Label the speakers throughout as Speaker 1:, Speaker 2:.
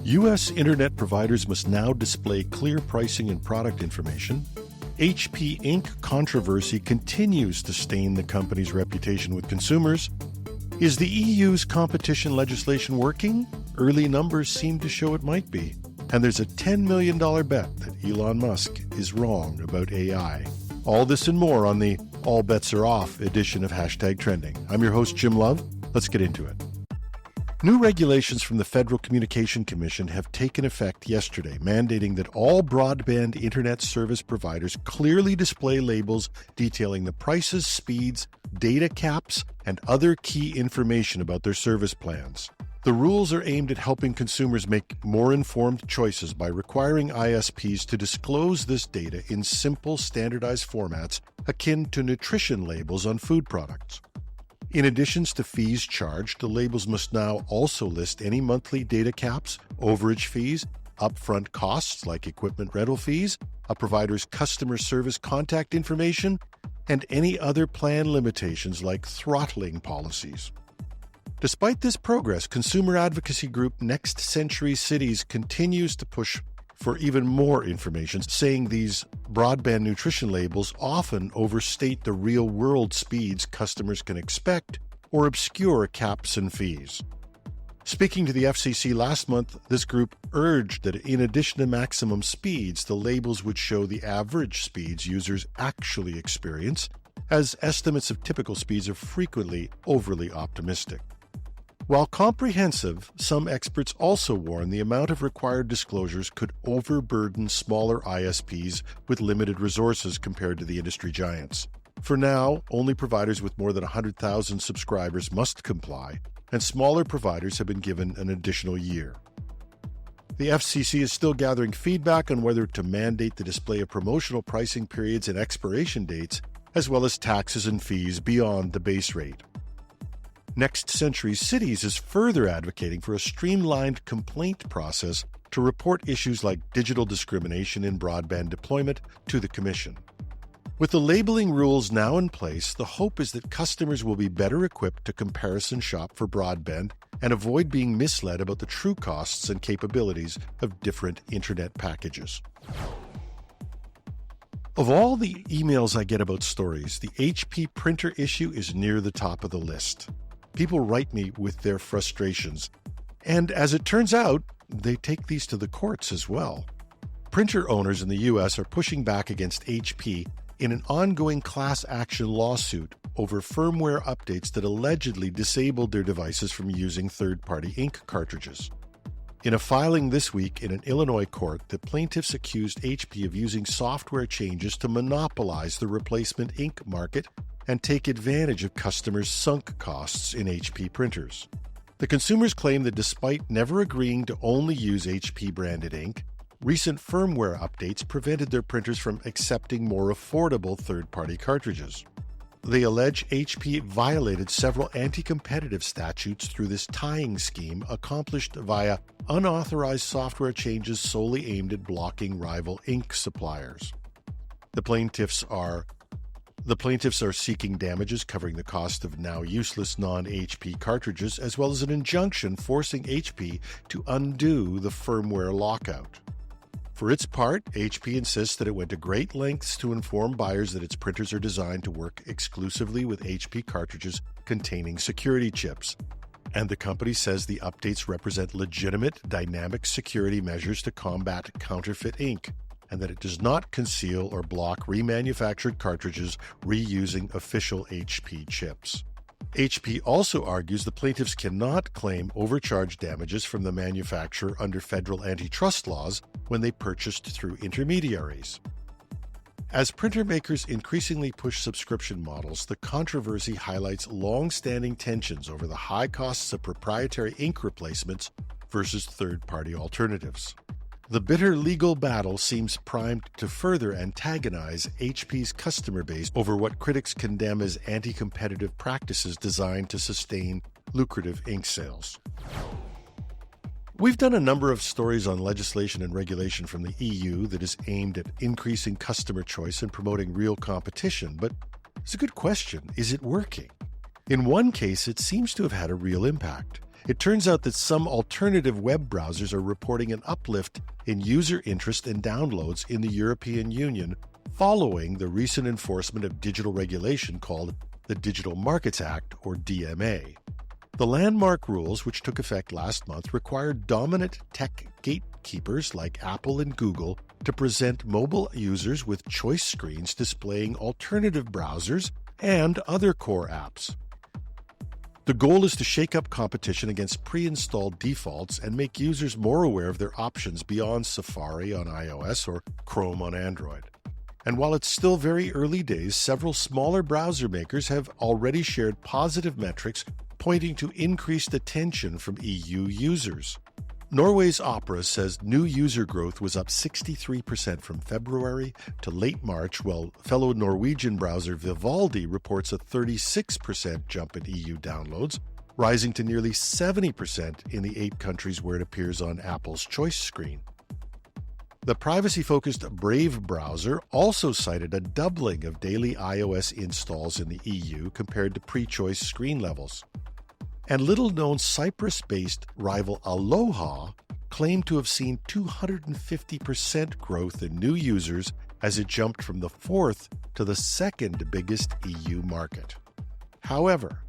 Speaker 1: U.S. internet providers must now display clear pricing and product information. HP Inc. controversy continues to stain the company's reputation with consumers. Is the EU's competition legislation working? Early numbers seem to show it might be. And there's a $10 million bet that Elon Musk is wrong about AI. All this and more on the All Bets Are Off edition of Hashtag Trending. I'm your host, Jim Love. Let's get into it. New regulations from the Federal Communication Commission have taken effect yesterday, mandating that all broadband internet service providers clearly display labels detailing the prices, speeds, data caps, and other key information about their service plans. The rules are aimed at helping consumers make more informed choices by requiring ISPs to disclose this data in simple, standardized formats akin to nutrition labels on food products. In addition to fees charged, the labels must now also list any monthly data caps, overage fees, upfront costs like equipment rental fees, a provider's customer service contact information, and any other plan limitations like throttling policies. Despite this progress, consumer advocacy group Next Century Cities continues to push for even more information, saying these broadband nutrition labels often overstate the real-world speeds customers can expect or obscure caps and fees. Speaking to the FCC last month, this group urged that in addition to maximum speeds, the labels would show the average speeds users actually experience, as estimates of typical speeds are frequently overly optimistic. While comprehensive, some experts also warn the amount of required disclosures could overburden smaller ISPs with limited resources compared to the industry giants. For now, only providers with more than 100,000 subscribers must comply, and smaller providers have been given an additional year. The FCC is still gathering feedback on whether to mandate the display of promotional pricing periods and expiration dates, as well as taxes and fees beyond the base rate. Next Century Cities is further advocating for a streamlined complaint process to report issues like digital discrimination in broadband deployment to the Commission. With the labeling rules now in place, the hope is that customers will be better equipped to comparison shop for broadband and avoid being misled about the true costs and capabilities of different internet packages. Of all the emails I get about stories, the HP printer issue is near the top of the list. People write me with their frustrations, and as it turns out, they take these to the courts as well. Printer owners in the U.S. are pushing back against HP in an ongoing class action lawsuit over firmware updates that allegedly disabled their devices from using third-party ink cartridges. In a filing this week in an Illinois court, the plaintiffs accused HP of using software changes to monopolize the replacement ink market and take advantage of customers' sunk costs in HP printers. The consumers claim that despite never agreeing to only use HP-branded ink, recent firmware updates prevented their printers from accepting more affordable third-party cartridges. They allege HP violated several anti-competitive statutes through this tying scheme accomplished via unauthorized software changes solely aimed at blocking rival ink suppliers. The plaintiffs are seeking damages covering the cost of now useless non-HP cartridges, as well as an injunction forcing HP to undo the firmware lockout. For its part, HP insists that it went to great lengths to inform buyers that its printers are designed to work exclusively with HP cartridges containing security chips. And the company says the updates represent legitimate dynamic security measures to combat counterfeit ink, and that it does not conceal or block remanufactured cartridges reusing official HP chips. HP also argues the plaintiffs cannot claim overcharge damages from the manufacturer under federal antitrust laws when they purchased through intermediaries. As printer makers increasingly push subscription models, the controversy highlights long-standing tensions over the high costs of proprietary ink replacements versus third-party alternatives. The bitter legal battle seems primed to further antagonize HP's customer base over what critics condemn as anti-competitive practices designed to sustain lucrative ink sales. We've done a number of stories on legislation and regulation from the EU that is aimed at increasing customer choice and promoting real competition, but it's a good question. Is it working? In one case, it seems to have had a real impact. It turns out that some alternative web browsers are reporting an uplift in user interest and downloads in the European Union following the recent enforcement of digital regulation called the Digital Markets Act, or DMA. The landmark rules, which took effect last month, required dominant tech gatekeepers like Apple and Google to present mobile users with choice screens displaying alternative browsers and other core apps. The goal is to shake up competition against pre-installed defaults and make users more aware of their options beyond Safari on iOS or Chrome on Android. And while it's still very early days, several smaller browser makers have already shared positive metrics pointing to increased attention from EU users. Norway's Opera says new user growth was up 63% from February to late March, while fellow Norwegian browser Vivaldi reports a 36% jump in EU downloads, rising to nearly 70% in the 8 countries where it appears on Apple's choice screen. The privacy-focused Brave browser also cited a doubling of daily iOS installs in the EU compared to pre-choice screen levels. And little-known Cyprus-based rival Aloha claimed to have seen 250% growth in new users as it jumped from the 4th to the 2nd biggest EU market. However,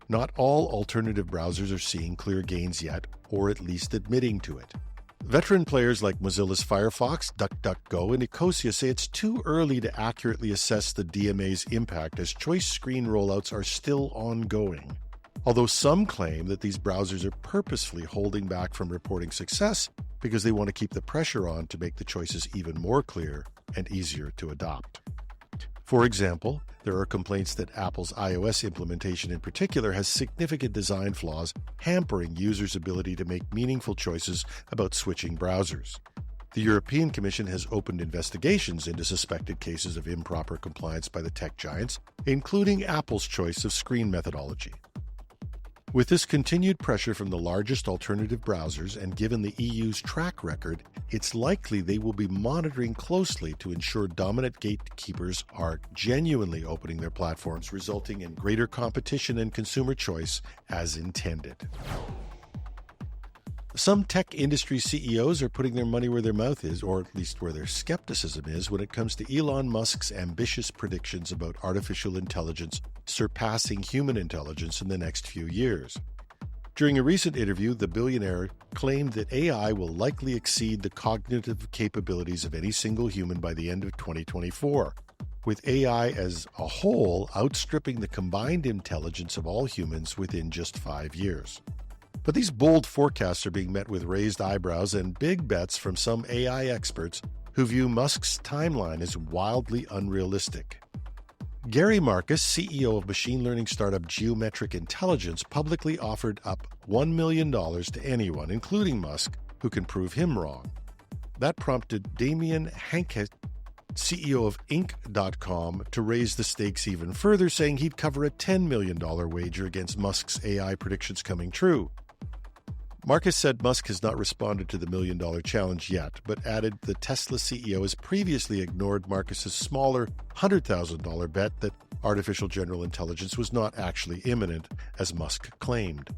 Speaker 1: not all alternative browsers are seeing clear gains yet, or at least admitting to it. Veteran players like Mozilla's Firefox, DuckDuckGo, and Ecosia say it's too early to accurately assess the DMA's impact as choice screen rollouts are still ongoing. Although some claim that these browsers are purposefully holding back from reporting success because they want to keep the pressure on to make the choices even more clear and easier to adopt. For example, there are complaints that Apple's iOS implementation in particular has significant design flaws, hampering users' ability to make meaningful choices about switching browsers. The European Commission has opened investigations into suspected cases of improper compliance by the tech giants, including Apple's choice of screen methodology. With this continued pressure from the largest alternative browsers and given the EU's track record, it's likely they will be monitoring closely to ensure dominant gatekeepers are genuinely opening their platforms, resulting in greater competition and consumer choice as intended. Some tech industry CEOs are putting their money where their mouth is, or at least where their skepticism is, when it comes to Elon Musk's ambitious predictions about artificial intelligence surpassing human intelligence in the next few years. During a recent interview, the billionaire claimed that AI will likely exceed the cognitive capabilities of any single human by the end of 2024, with AI as a whole outstripping the combined intelligence of all humans within just 5 years. But these bold forecasts are being met with raised eyebrows and big bets from some AI experts who view Musk's timeline as wildly unrealistic. Gary Marcus, CEO of machine learning startup Geometric Intelligence, publicly offered up $1 million to anyone, including Musk, who can prove him wrong. That prompted Damien Hankett, CEO of Inc.com, to raise the stakes even further, saying he'd cover a $10 million wager against Musk's AI predictions coming true. Marcus said Musk has not responded to the $1 million challenge yet, but added the Tesla CEO has previously ignored Marcus's smaller $100,000 bet that artificial general intelligence was not actually imminent, as Musk claimed.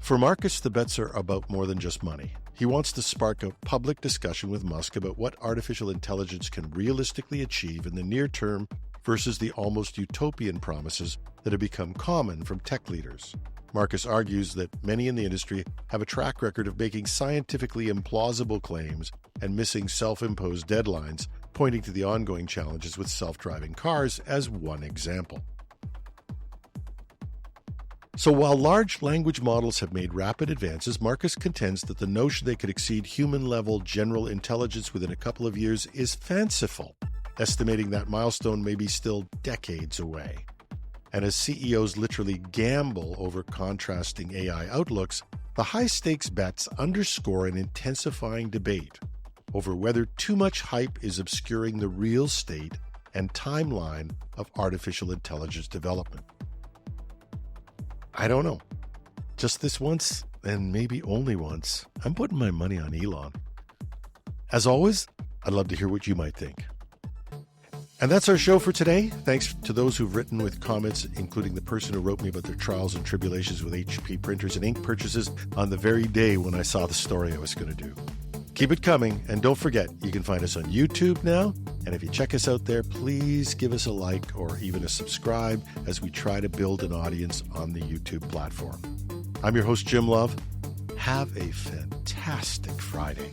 Speaker 1: For Marcus, the bets are about more than just money. He wants to spark a public discussion with Musk about what artificial intelligence can realistically achieve in the near term versus the almost utopian promises that have become common from tech leaders. Marcus argues that many in the industry have a track record of making scientifically implausible claims and missing self-imposed deadlines, pointing to the ongoing challenges with self-driving cars as one example. So while large language models have made rapid advances, Marcus contends that the notion they could exceed human-level general intelligence within a couple of years is fanciful, estimating that milestone may be still decades away. And as CEOs literally gamble over contrasting AI outlooks, the high-stakes bets underscore an intensifying debate over whether too much hype is obscuring the real state and timeline of artificial intelligence development. I don't know. Just this once, and maybe only once, I'm putting my money on Elon. As always, I'd love to hear what you might think. And that's our show for today. Thanks to those who've written with comments, including the person who wrote me about their trials and tribulations with HP printers and ink purchases on the very day when I saw the story I was going to do. Keep it coming, and don't forget, you can find us on YouTube now. And if you check us out there, please give us a like or even a subscribe as we try to build an audience on the YouTube platform. I'm your host, Jim Love. Have a fantastic Friday.